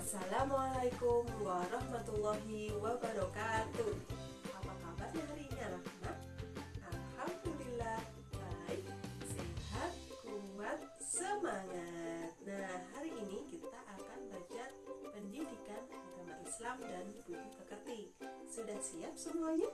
Assalamualaikum warahmatullahi wabarakatuh. Apa kabarnya hari ini anak-anak? Alhamdulillah baik, sehat, kuat, semangat. Nah, hari ini kita akan belajar pendidikan agama Islam dan budi pekerti. Sudah siap semuanya?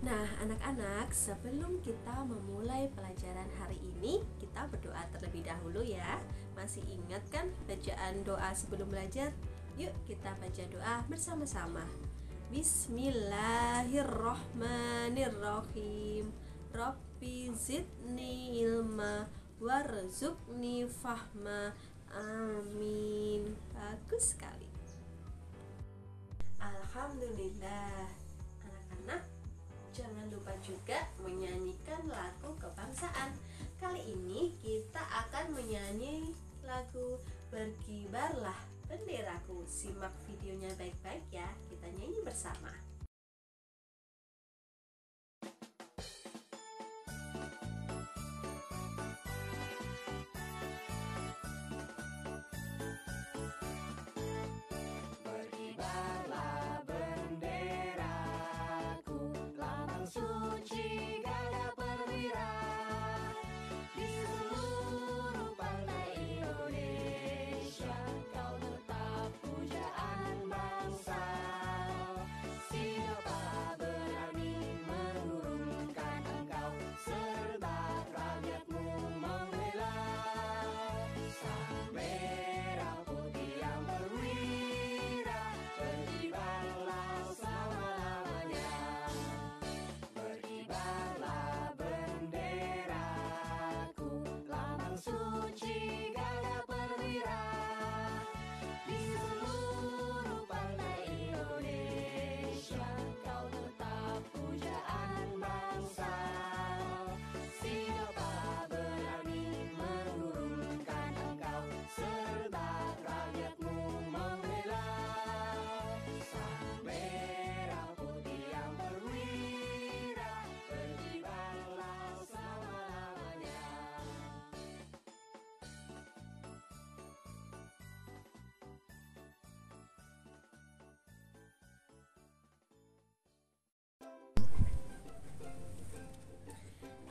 Nah, anak-anak, sebelum kita memulai pelajaran hari ini, kita berdoa terlebih dahulu ya. Masih ingat kan bacaan doa sebelum belajar? Yuk kita baca doa bersama-sama. Bismillahirrohmanirrohim. Rabbi zidni ilma warzuqni fahma. Amin. Bagus sekali. Alhamdulillah. Anak-anak, jangan lupa juga menyanyikan lagu kebangsaan. Kali ini kita akan menyanyi lagu Berkibarlah Benderaku. Simak videonya baik-baik ya. Kita nyanyi bersama.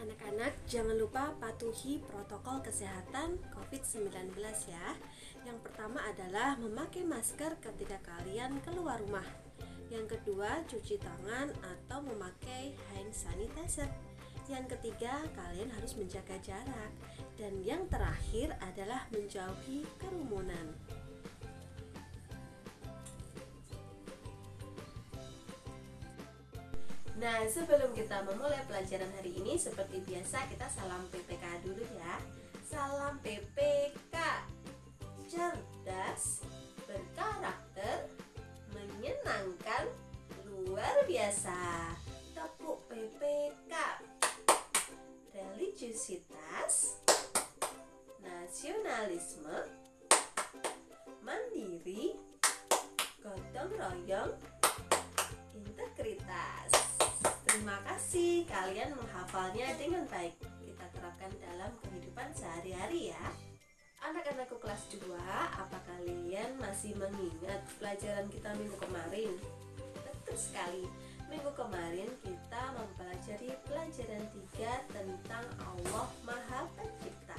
Anak-anak, jangan lupa patuhi protokol kesehatan COVID-19 ya. Yang pertama adalah memakai masker ketika kalian keluar rumah. Yang kedua, cuci tangan atau memakai hand sanitizer. Yang ketiga, kalian harus menjaga jarak. Dan yang terakhir adalah menjauhi kerumunan. Nah, sebelum kita memulai pelajaran hari ini, seperti biasa kita salam PPK dulu ya. Salam PPK. Cerdas, berkarakter, menyenangkan, luar biasa. Tepuk PPK. Religiusitas, nasionalisme, mandiri, gotong royong, integritas. Terima kasih, kalian menghafalnya dengan baik. Kita terapkan dalam kehidupan sehari-hari ya. Anak-anakku kelas 2, apa kalian masih mengingat pelajaran kita minggu kemarin? Betul sekali. Minggu kemarin kita mempelajari pelajaran 3 tentang Allah Maha Pencipta.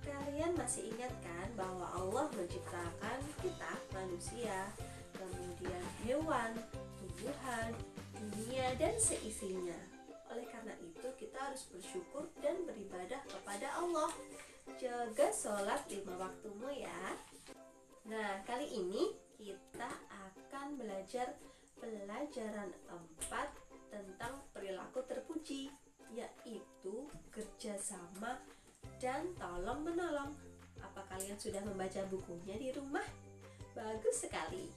Kalian masih ingat kan bahwa Allah menciptakan kita manusia, kemudian hewan, tumbuhan, dunia dan seisinya. Oleh karena itu kita harus bersyukur dan beribadah kepada Allah. Jaga sholat 5 waktumu ya. Nah, kali ini kita akan belajar pelajaran 4 tentang perilaku terpuji, yaitu kerjasama dan tolong menolong. Apa kalian sudah membaca bukunya di rumah? Bagus sekali.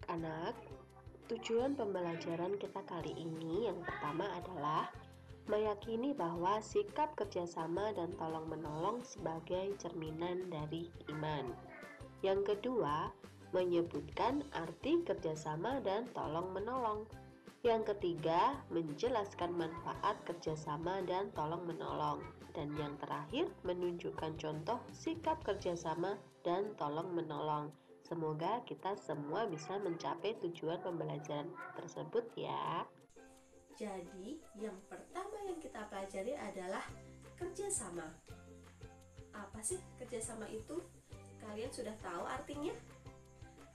Anak, tujuan pembelajaran kita kali ini yang pertama adalah meyakini bahwa sikap kerjasama dan tolong-menolong sebagai cerminan dari iman. Yang kedua, menyebutkan arti kerjasama dan tolong-menolong. Yang ketiga, menjelaskan manfaat kerjasama dan tolong-menolong. Dan yang terakhir, menunjukkan contoh sikap kerjasama dan tolong-menolong. Semoga kita semua bisa mencapai tujuan pembelajaran tersebut ya. Jadi, yang pertama yang kita pelajari adalah kerjasama. Apa sih kerjasama itu? Kalian sudah tahu artinya?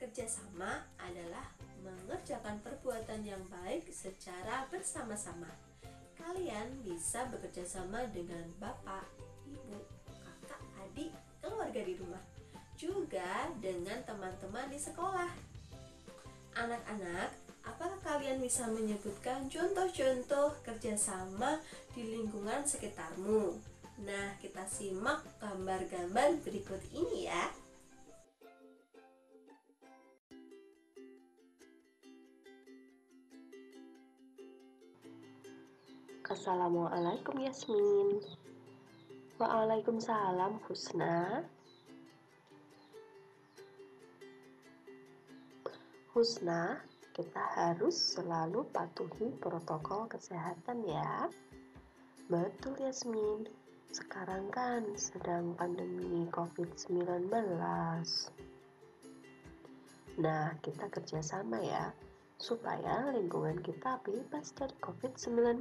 Kerjasama adalah mengerjakan perbuatan yang baik secara bersama-sama. Kalian bisa bekerja sama dengan bapak, ibu, kakak, adik, keluarga di rumah, juga dengan teman-teman di sekolah. Anak-anak, apakah kalian bisa menyebutkan contoh-contoh kerjasama di lingkungan sekitarmu? Nah, kita simak gambar-gambar berikut ini ya. Assalamualaikum Yasmin. Waalaikumsalam Husna. Husna, kita harus selalu patuhi protokol kesehatan ya. Betul Yasmin, sekarang kan sedang pandemi COVID-19. Nah, kita kerjasama ya, supaya lingkungan kita bebas dari COVID-19.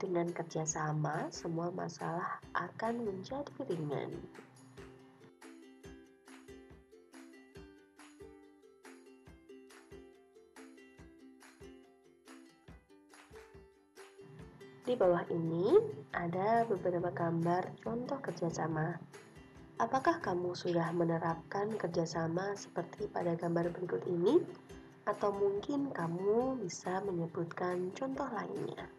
Dengan kerjasama, semua masalah akan menjadi ringan. Di bawah ini ada beberapa gambar contoh kerjasama. Apakah kamu sudah menerapkan kerjasama seperti pada gambar berikut ini? Atau mungkin kamu bisa menyebutkan contoh lainnya?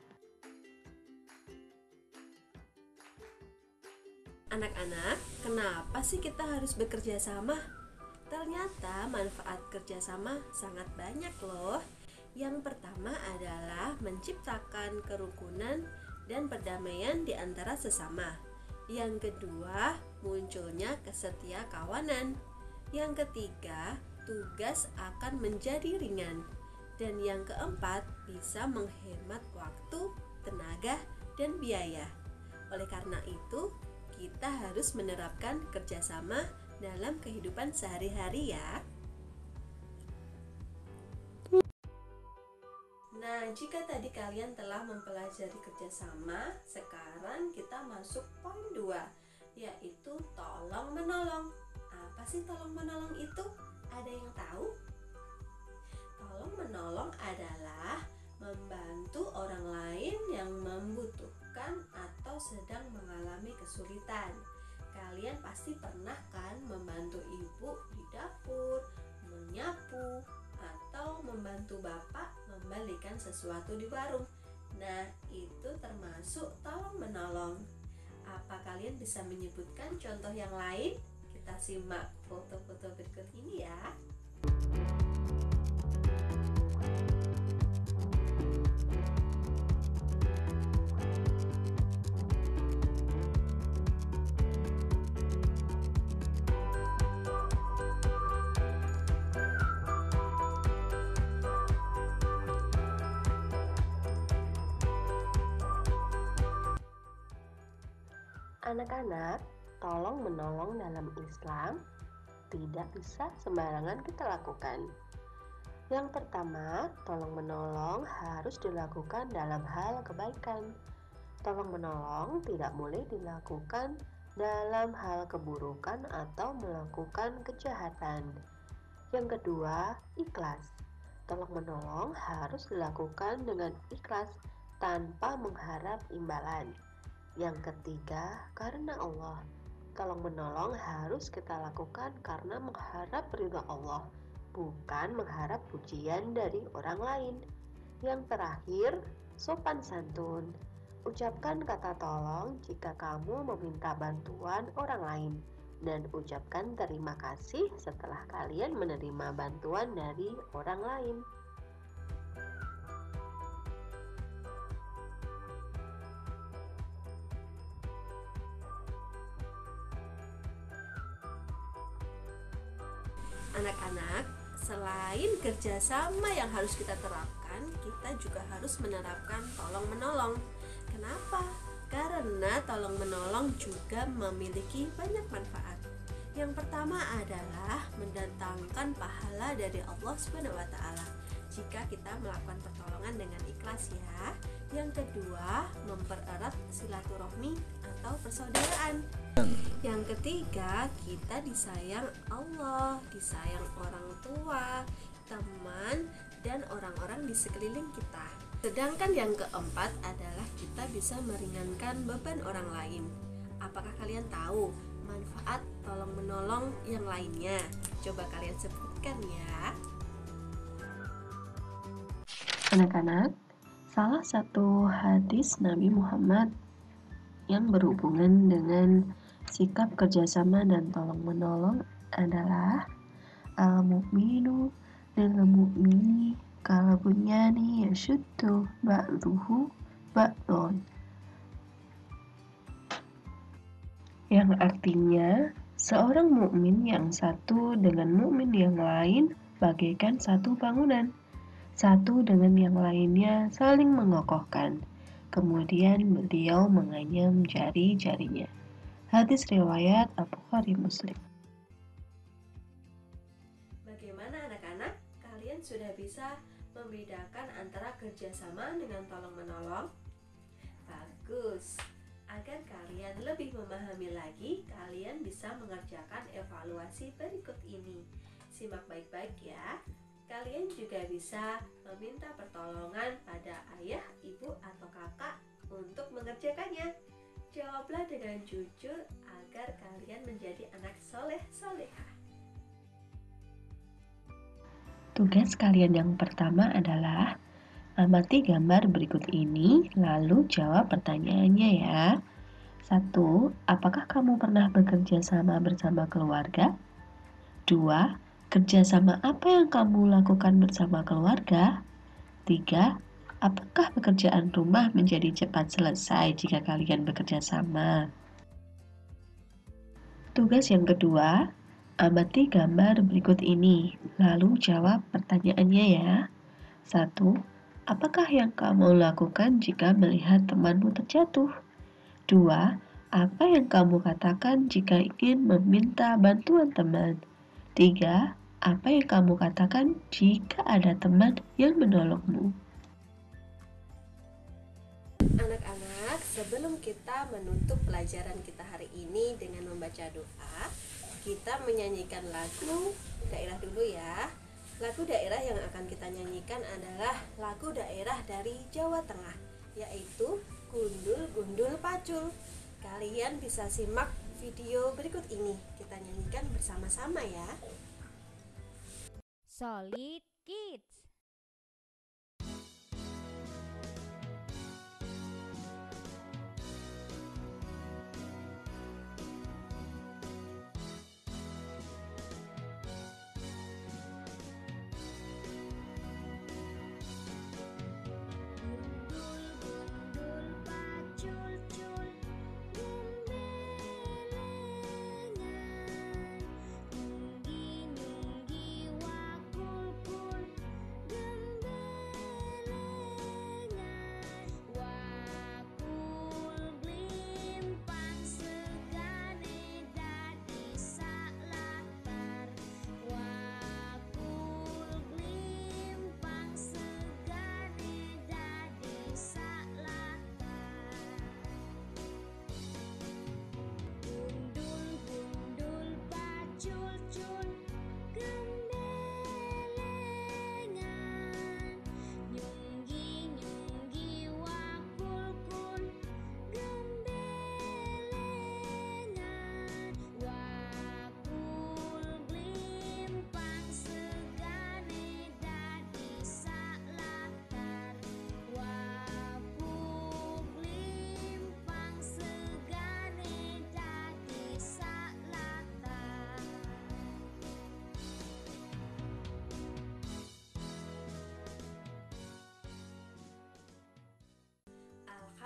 Anak-anak, kenapa sih kita harus bekerja sama? Ternyata manfaat kerjasama sangat banyak loh. Yang pertama adalah menciptakan kerukunan dan perdamaian di antara sesama. Yang kedua, munculnya kesetia kawanan. Yang ketiga, tugas akan menjadi ringan. Dan yang keempat, bisa menghemat waktu, tenaga, dan biaya. Oleh karena itu, kita harus menerapkan kerjasama dalam kehidupan sehari-hari ya. Nah, jika tadi kalian telah mempelajari kerjasama, sekarang kita masuk poin 2, yaitu tolong menolong. Apa sih tolong menolong itu? Ada yang tahu? Tolong menolong adalah membantu orang lain yang membutuhkan atau sedang mengalami kesulitan. Kalian pasti pernah kan membantu ibu di dapur, menyapu, atau membantu bapak membelikan sesuatu di warung. Nah, itu termasuk tolong menolong. Apa kalian bisa menyebutkan contoh yang lain? Kita simak foto-foto berikut ini ya. Anak-anak, tolong menolong dalam Islam tidak bisa sembarangan kita lakukan. Yang pertama, tolong menolong harus dilakukan dalam hal kebaikan. Tolong menolong tidak boleh dilakukan dalam hal keburukan atau melakukan kejahatan. Yang kedua, ikhlas. Tolong menolong harus dilakukan dengan ikhlas tanpa mengharap imbalan. Yang ketiga, karena Allah. Tolong menolong harus kita lakukan karena mengharap ridha Allah, bukan mengharap pujian dari orang lain. Yang terakhir, sopan santun. Ucapkan kata tolong jika kamu meminta bantuan orang lain, dan ucapkan terima kasih setelah kalian menerima bantuan dari orang lain. Anak-anak, selain kerjasama yang harus kita terapkan, kita juga harus menerapkan tolong-menolong. Kenapa? Karena tolong-menolong juga memiliki banyak manfaat. Yang pertama adalah mendatangkan pahala dari Allah SWT jika kita melakukan pertolongan dengan ikhlas ya. Yang kedua, mempererat silaturahmi atau persaudaraan. Yang ketiga, kita disayang Allah, disayang orang tua, teman, dan orang-orang di sekeliling kita. Sedangkan yang keempat adalah kita bisa meringankan beban orang lain. Apakah kalian tahu manfaat tolong-menolong yang lainnya? Coba kalian sebutkan ya. Anak-anak, salah satu hadis Nabi Muhammad yang berhubungan dengan sikap kerjasama dan tolong-menolong adalah al-mu'minu lil mu'mini kal bunyani yashuddu ba'duhu ba'dun, yang artinya seorang mukmin yang satu dengan mukmin yang lain bagaikan satu bangunan, satu dengan yang lainnya saling mengokohkan. Kemudian beliau menganyam jari-jarinya. Hadis riwayat Al-Bukhari Muslim. Bagaimana anak-anak? Kalian sudah bisa membedakan antara kerjasama dengan tolong-menolong? Bagus. Agar kalian lebih memahami lagi, kalian bisa mengerjakan evaluasi berikut ini. Simak baik-baik ya. Kalian juga bisa meminta pertolongan pada ayah, ibu, atau kakak untuk mengerjakannya. Jawablah dengan jujur agar kalian menjadi anak soleh-solehah. Tugas kalian yang pertama adalah amati gambar berikut ini, lalu jawab pertanyaannya ya. 1. Apakah kamu pernah bekerja sama bersama keluarga? 2. Kerjasama apa yang kamu lakukan bersama keluarga? 3. Apakah pekerjaan rumah menjadi cepat selesai jika kalian bekerja sama? Tugas yang kedua, amati gambar berikut ini, lalu jawab pertanyaannya ya. 1. Apakah yang kamu lakukan jika melihat temanmu terjatuh? 2. Apa yang kamu katakan jika ingin meminta bantuan teman? 3. Apa yang kamu katakan jika ada teman yang menolongmu? Anak-anak, sebelum kita menutup pelajaran kita hari ini dengan membaca doa, kita menyanyikan lagu daerah dulu ya. Lagu daerah yang akan kita nyanyikan adalah lagu daerah dari Jawa Tengah, yaitu Gundul Gundul Pacul. Kalian bisa simak video berikut ini. Kita nyanyikan bersama-sama ya. Solid Kids.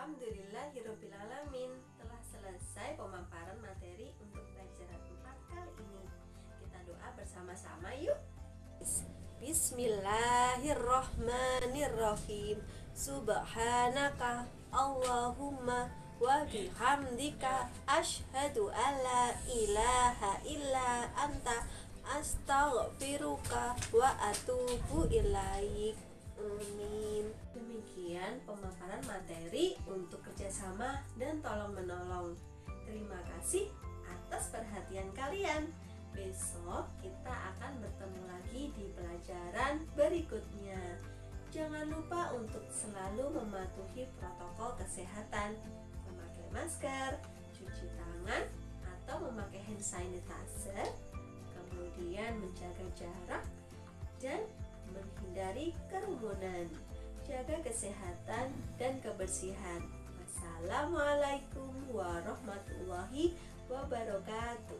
Alhamdulillahirobbilalamin. Telah selesai pemaparan materi untuk pelajaran 4 kali ini. Kita doa bersama-sama yuk. Bismillahirrohmanirrohim. Subhanaka Allahumma wa bihamdika asyhadu alla ilaha illa anta astaghfiruka wa atubu ilaik. Amin. Demikian pemaparan materi untuk kerjasama dan tolong menolong. Terima kasih atas perhatian kalian. Besok kita akan bertemu lagi di pelajaran berikutnya. Jangan lupa untuk selalu mematuhi protokol kesehatan, memakai masker, cuci tangan atau memakai hand sanitizer, kemudian menjaga jarak dan menghindari kerumunan. Jaga kesehatan dan kebersihan. Wassalamualaikum warahmatullahi wabarakatuh.